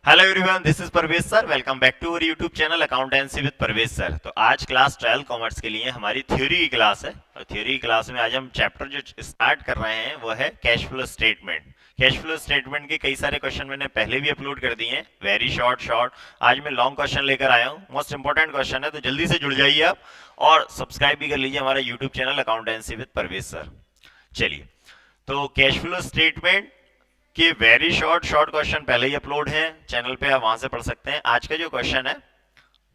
Hello everyone, this is Parvez sir. Welcome back to our YouTube channel accountancy with Parvez sir. तो आज class 12 commerce के लिए हमारी theory की क्लास है और थ्योरी की क्लास में आज हम चैप्टर जो स्टार्ट कर रहे हैं वो है cash flow statement. Cash flow statement के कई सारे क्वेश्चन मैंने पहले भी अपलोड कर दिए हैं, वेरी शॉर्ट शॉर्ट। आज मैं लॉन्ग क्वेश्चन लेकर आया हूँ, मोस्ट इंपॉर्टेंट क्वेश्चन है, तो जल्दी से जुड़ जाइए आप और सब्सक्राइब भी कर लीजिए हमारा YouTube channel accountancy with Parvez sir. चलिए, तो कैश फ्लो स्टेटमेंट कि वेरी शॉर्ट शॉर्ट क्वेश्चन पहले ही अपलोड है चैनल पे, आप वहां से पढ़ सकते हैं। आज का जो क्वेश्चन है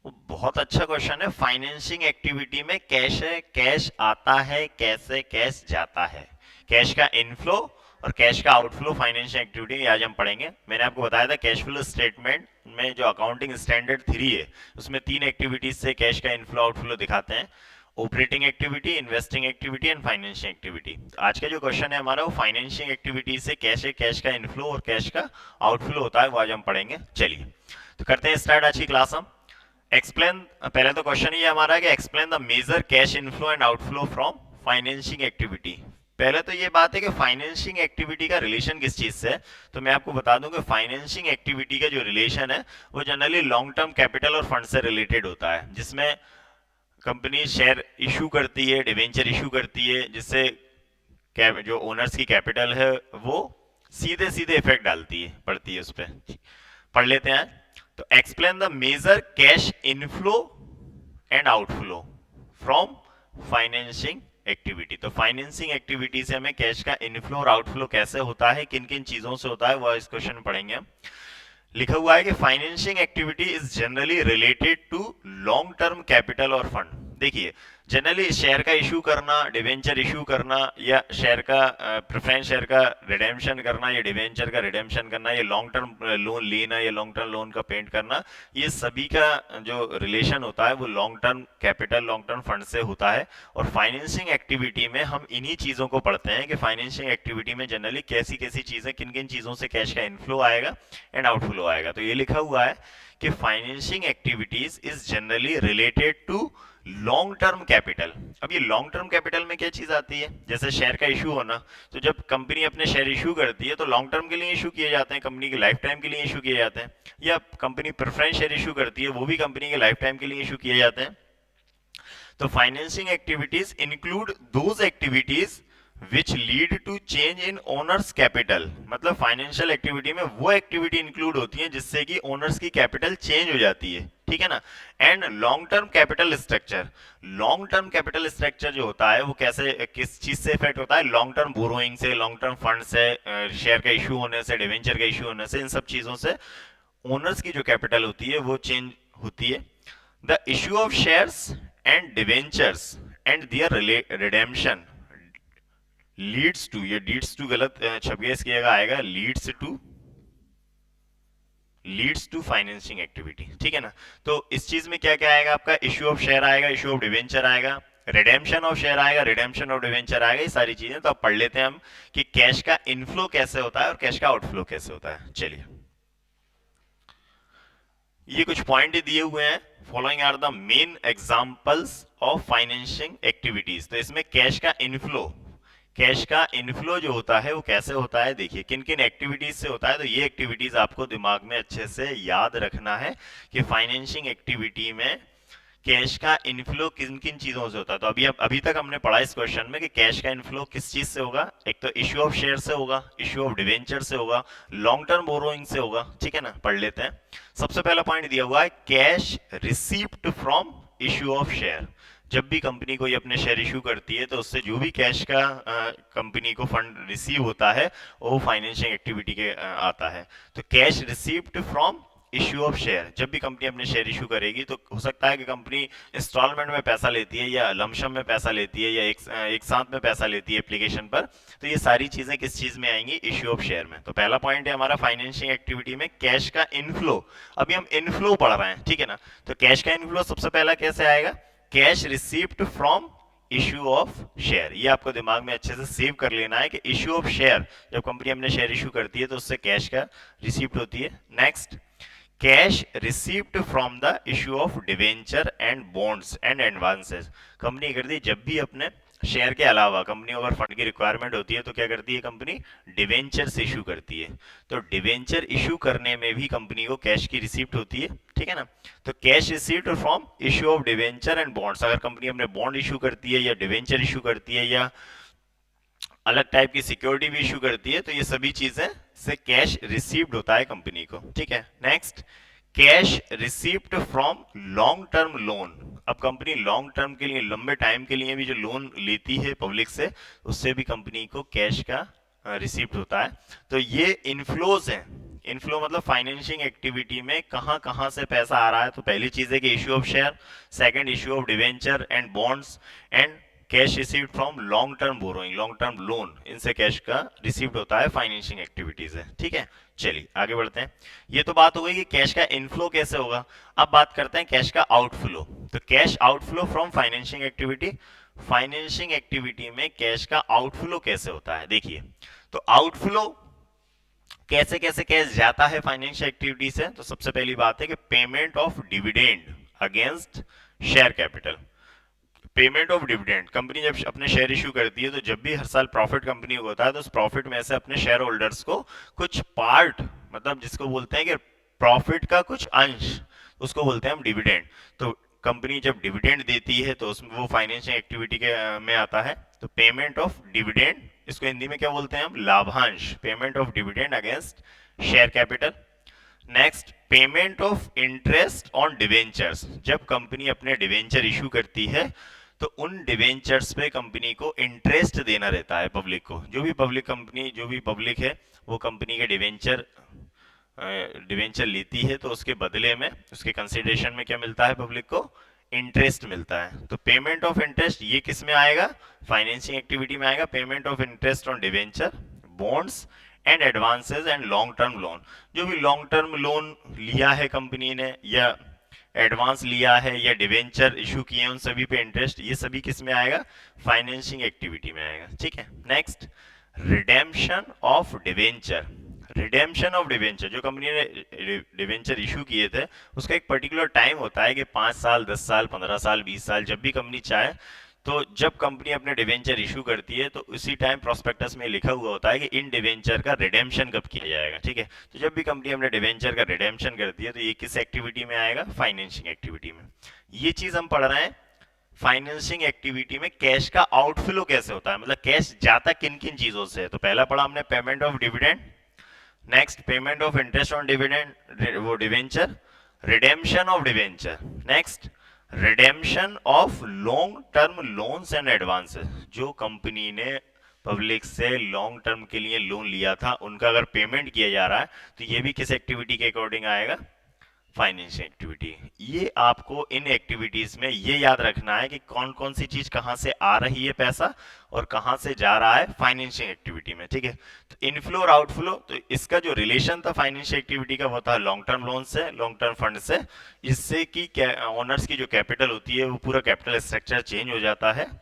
वो बहुत अच्छा क्वेश्चन है। फाइनेंसिंग एक्टिविटी में कैश है, कैश आता है, कैसे कैश जाता है, कैश का इनफ्लो और कैश का आउटफ्लो फाइनेंशियल एक्टिविटी आज हम पढ़ेंगे। मैंने आपको बताया था कैश फ्लो स्टेटमेंट में जो अकाउंटिंग स्टैंडर्ड 3 है उसमें 3 एक्टिविटीज से कैश का इनफ्लो आउटफ्लो दिखाते हैं, operating activity, investing activity and financial activity. आज का जो क्वेश्चन है हमारा वो फाइनेंशियल एक्टिविटी से कैसे कैश का इनफ्लो और कैश का आउटफ्लो होता है वो आज हम पढ़ेंगे। चलिए, तो करते हैं स्टार्ट आज की क्लास हम। एक्सप्लेन, पहले तो क्वेश्चन ये हमारा है कि explain the major cash inflow and outflow from financing activity. पहले तो ये बात है कि फाइनेंसिंग एक्टिविटी का रिलेशन किस चीज से है। तो मैं आपको बता दूं कि फाइनेंसिंग एक्टिविटी का जो रिलेशन है वो जनरली लॉन्ग टर्म कैपिटल और फंड से रिलेटेड होता है, जिसमें कंपनी शेयर इशू करती है, डिवेंचर इशू करती है, जिससे जो ओनर्स की कैपिटल है वो सीधे सीधे इफेक्ट डालती है, पड़ती है उस पर। पढ़ लेते हैं। तो explain the major cash inflow and outflow from financing activity. तो फाइनेंसिंग एक्टिविटी से हमें कैश का इनफ्लो और आउटफ्लो कैसे होता है, किन किन चीजों से होता है, वह इस क्वेश्चन में पढ़ेंगे। लिखा हुआ है कि financing activity is generally related to long term capital और फंड। देखिए, जनरली शेयर का इशू करना, डिवेंचर इशू करना, या शेयर का प्रेफरेंस शेयर का रिडेम्पशन करना, या डिवेंचर का रिडेम्पशन करना, या लॉन्ग टर्म लोन लेना, या लॉन्ग टर्म लोन का पेमेंट करना, ये सभी का जो रिलेशन होता है वो long term capital, long term fund से होता है। और फाइनेंसिंग एक्टिविटी में हम इन्हीं चीजों को पढ़ते हैं कि फाइनेंसिंग एक्टिविटी में जनरली कैसी कैसी चीजें, किन किन चीजों से कैश का इनफ्लो आएगा एंड आउटफ्लो आएगा। तो ये लिखा हुआ है कि financing activities is generally related to long term capital. अब ये लॉन्ग टर्म कैपिटल में क्या चीज आती है, जैसे शेयर का इशू होना। तो जब कंपनी अपने शेयर इशू करती है तो लॉन्ग टर्म के लिए इशू किए जाते हैं, कंपनी की लाइफ टाइम के लिए इशू किए जाते हैं। या कंपनी प्रेफरेंस शेयर इशू करती है, वो भी कंपनी के लाइफ टाइम के लिए इशू किए जाते हैं। तो financing activities include those activities which lead to change in owner's capital. मतलब फाइनेंशियल एक्टिविटी में वो एक्टिविटी इंक्लूड होती है जिससे कि ओनर्स की कैपिटल चेंज हो जाती है, ठीक है ना। And long term capital structure. Long term capital structure जो होता है वो कैसे, किस चीज से इफेक्ट होता है, लॉन्ग टर्म बोरोइंग से, लॉन्ग टर्म फंड से, शेयर का इशू होने से, डिवेंचर का इशू होने से, इन सब चीजों से ओनर्स की जो कैपिटल होती है वो चेंज होती है। The issue of shares and debentures and their redemption leads to, ये लीड्स टू गलत छप गया, इसकी जगह आएगा लीड्स टू फाइनेंसिंग एक्टिविटी, ठीक है ना। तो इस चीज में क्या क्या आएगा आपका, इशू ऑफ शेयर आएगा, इशू ऑफ डिवेंचर आएगा, रिडेम्पशन ऑफ शेयर आएगा, रिडेम्पशन ऑफ डिवेंचर आएगा, ये सारी चीजें। तो अब पढ़ लेते हैं हम कि कैश का इनफ्लो कैसे होता है और कैश का आउटफ्लो कैसे होता है। चलिए, ये कुछ पॉइंट दिए हुए हैं। Following are the main examples of financing activities. तो इसमें कैश का इनफ्लो, कैश का इनफ्लो जो होता है वो कैसे होता है, देखिए किन किन एक्टिविटीज से होता है। तो ये एक्टिविटीज आपको दिमाग में अच्छे से याद रखना है कि फाइनेंशिंग एक्टिविटी में कैश का इनफ्लो किन किन चीजों से होता है। तो अभी तक हमने पढ़ा इस क्वेश्चन में कि कैश का इनफ्लो किस चीज से होगा। एक तो इश्यू ऑफ शेयर से होगा, इश्यू ऑफ डिवेंचर से होगा, लॉन्ग टर्म बोरोइंग से होगा, ठीक है ना। पढ़ लेते हैं। सबसे पहला पॉइंट दिया हुआ है cash received from issue of share. जब भी कंपनी कोई अपने शेयर इशू करती है तो उससे जो भी कैश का कंपनी को फंड रिसीव होता है वो फाइनेंशियल एक्टिविटी के आता है। तो cash received from issue of share, जब भी कंपनी अपने शेयर इशू करेगी तो हो सकता है कि कंपनी इंस्टॉलमेंट में पैसा लेती है, या लमसम में पैसा लेती है, या एक साथ में पैसा लेती है एप्लीकेशन पर। तो ये सारी चीजें किस चीज में आएंगी, इश्यू ऑफ शेयर में। तो पहला पॉइंट है हमारा फाइनेंशियल एक्टिविटी में कैश का इनफ्लो। अभी हम इनफ्लो पढ़ रहे हैं, ठीक है ना। तो कैश का इनफ्लो सबसे पहला कैसे आएगा, cash received from issue of share. ये आपको दिमाग में अच्छे से सेव कर लेना है कि इश्यू ऑफ शेयर, जब कंपनी अपने शेयर इशू करती है तो उससे कैश का रिसीव्ड होती है। Next, cash received from the issue of debenture and bonds and advances. Company करती है जब भी अपने शेयर के अलावा कंपनी अगर फंड की रिक्वायरमेंट होती है तो क्या करती है कंपनी, डिवेंचर्स इशू करती है। तो डिवेंचर इशू करने में भी कंपनी को कैश की रिसीप्ट होती है, ठीक है ना। तो cash receipt from issue of debenture and bonds, अगर कंपनी अपने बॉन्ड इशू करती है या डिवेंचर इशू करती है या अलग टाइप की सिक्योरिटी भी इशू करती है, तो ये सभी चीजें से कैश रिसीव्ड होता है कंपनी को, ठीक है। Next, cash received from long term loan. अब कंपनी लॉन्ग टर्म के लिए, लंबे टाइम के लिए भी जो लोन लेती है पब्लिक से, उससे भी कंपनी को कैश का रिसीव्ड होता है। तो ये इनफ्लोज हैं। इनफ्लो मतलब फाइनेंशिंग एक्टिविटी में कहां कहां से पैसा आ रहा है। तो पहली चीज है कि issue of share, second issue of debenture and bonds, and cash received from long term borrowing, long term loan, इनसे कैश का रिसीव्ड होता है, फाइनेंशिंग एक्टिविटीज है, ठीक है। चलिए आगे बढ़ते हैं। ये तो बात हो गई कि कैश का इनफ्लो कैसे होगा। अब बात करते हैं कैश का आउटफ्लो। तो cash outflow from financing activity, financing activity में कैश का आउटफ्लो कैसे होता है, देखिए। तो आउटफ्लो कैसे कैसे कैश जाता है फाइनेंशियल एक्टिविटी से। तो सबसे पहली बात है कि payment of dividend against share capital. Payment of dividend, company जब अपने शेयर इशू करती है तो जब भी हर साल प्रॉफिट कंपनी को होता है तो उस प्रॉफिट में से अपने शेयर होल्डर्स को कुछ पार्ट, मतलब जिसको बोलते हैं कि प्रॉफिट का कुछ अंश, उसको बोलते हैं हम डिविडेंड। तो कंपनी जब डिविडेंड देती है तो उसमें वो फाइनेंशियल एक्टिविटी के में आता है। तो पेमेंट ऑफ डिविडेंड, इसको हिंदी में क्या बोलते हैं हम, लाभांश, payment of dividend against share capital. Next, payment of interest on debentures, जब कंपनी अपने डिवेंचर इशू करती है तो उन डिवेंचर्स पे कंपनी को इंटरेस्ट देना रहता है पब्लिक को। जो भी पब्लिक कंपनी, जो भी पब्लिक है वो कंपनी के डिवेंचर लेती है तो उसके बदले में, उसके कंसिडरेशन में क्या मिलता है पब्लिक को, इंटरेस्ट मिलता है। तो पेमेंट ऑफ इंटरेस्ट ये किस में आएगा, फाइनेंसिंग एक्टिविटी में आएगा। Payment of interest on debenture, bonds and advances and long term loan, जो भी लॉन्ग टर्म लोन लिया है कंपनी ने या एडवांस लिया है या डिवेंचर इशू किए हैं, उन सभी पे इंटरेस्ट, ये सभी किस में आएगा, फाइनेंसिंग एक्टिविटी में आएगा, ठीक है। Next, redemption of debenture. Redemption of debenture, जो कंपनी ने डिवेंचर इशू किए थे उसका एक पर्टिकुलर टाइम होता है कि 5 साल, 10 साल, 15 साल, 20 साल, जब भी कंपनी चाहे। तो जब कंपनी अपने डिवेंचर इशू करती है तो उसी टाइम प्रोस्पेक्टस में लिखा हुआ होता है कि इन डिवेंचर का रिडेम्पशन कब किया जाएगा, ठीक है। तो जब भी कंपनी अपने डिवेंचर का रिडेम्पशन करती है तो ये किस एक्टिविटी में आएगा, फाइनेंसिंग एक्टिविटी में। ये चीज हम पढ़ रहे हैं फाइनेंसिंग एक्टिविटी में कैश का आउटफ्लो कैसे होता है, मतलब कैश जाता किन किन चीजों से। तो पहला पढ़ा हमने payment of dividend, next payment of interest on dividend, वो debenture, redemption of debenture, next redemption of long term loans and advances, जो कंपनी ने पब्लिक से लॉन्ग टर्म के लिए लोन लिया था उनका अगर पेमेंट किया जा रहा है तो ये भी किस एक्टिविटी के अकॉर्डिंग आएगा, फाइनेंशियल एक्टिविटी। ये आपको इन एक्टिविटीज में ये याद रखना है कि कौन कौन सी चीज कहां से आ रही है पैसा और कहां से जा रहा है फाइनेंशियल एक्टिविटी में, ठीक है। तो इनफ्लो और आउटफ्लो, तो इसका जो रिलेशन था फाइनेंशियल एक्टिविटी का वो था लॉन्ग टर्म लोन से, लॉन्ग टर्म फंड से, इससे कि ओनर्स की जो कैपिटल होती है वो पूरा कैपिटल स्ट्रक्चर चेंज हो जाता है।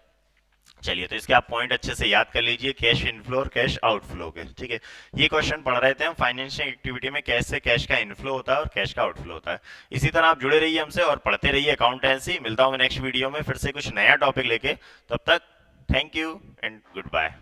चलिए, तो इसके आप पॉइंट अच्छे से याद कर लीजिए, कैश इनफ्लो और कैश आउटफ्लो के, ठीक है। ये क्वेश्चन पढ़ रहे थे हम फाइनेंशियल एक्टिविटी में कैसे कैश का इनफ्लो होता है और कैश का आउटफ्लो होता है। इसी तरह आप जुड़े रहिए हमसे और पढ़ते रहिए अकाउंटेंसी। मिलता हूँ मैं नेक्स्ट वीडियो में फिर से कुछ नया टॉपिक लेके, तब तक thank you and good bye.